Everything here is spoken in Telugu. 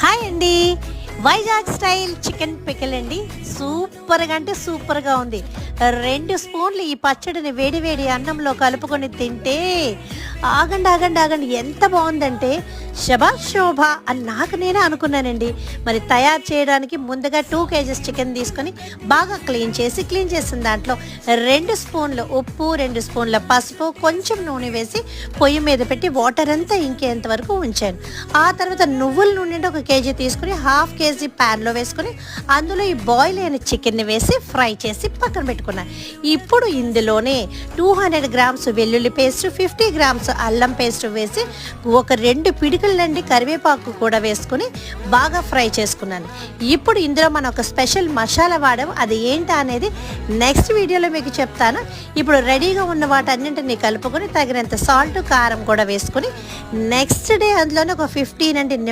హాయ్ అండి. వైజాగ్ స్టైల్ చికెన్ పికిల్ అండి. సూపర్గా అంటే సూపర్గా ఉంది. 2 స్పూన్లు ఈ పచ్చడిని వేడి వేడి అన్నంలో కలుపుకొని తింటే ఆగండి ఆగండి ఆగండి ఎంత బాగుందంటే శభాష్ శోభ అని నాకు నేనే అనుకున్నానండి. మరి తయారు చేయడానికి ముందుగా 2 kgs చికెన్ తీసుకొని బాగా క్లీన్ చేసిన దాంట్లో 2 స్పూన్ల ఉప్పు, 2 స్పూన్ల పసుపు, కొంచెం నూనె వేసి పొయ్యి మీద పెట్టి వాటర్ అంతా ఇంకేంత వరకు ఉంచాను. ఆ తర్వాత నువ్వుల నూనె ఒక కేజీ తీసుకుని 1/2 kg ప్యాన్లో వేసుకొని అందులో ఈ బాయిల్ అయిన చికెన్ని వేసి ఫ్రై చేసి పక్కన పెట్టుకున్నాను. ఇప్పుడు ఇందులోనే 200 grams వెల్లుల్లి పేస్ట్, 50 grams అల్లం పేస్ట్ వేసి ఒక 2 పిడికిళ్ళండి కరివేపాకు కూడా వేసుకుని బాగా ఫ్రై చేసుకున్నాను. ఇప్పుడు ఇందులో మనం ఒక స్పెషల్ మసాలా వాడాం. అది ఏంటా అనేది నెక్స్ట్ వీడియోలో మీకు చెప్తాను. ఇప్పుడు రెడీగా ఉన్న వాటన్నింటినీ కలుపుకొని తగినంత సాల్ట్, కారం కూడా వేసుకుని నెక్స్ట్ డే అందులోనే ఒక 15 నిమ్మ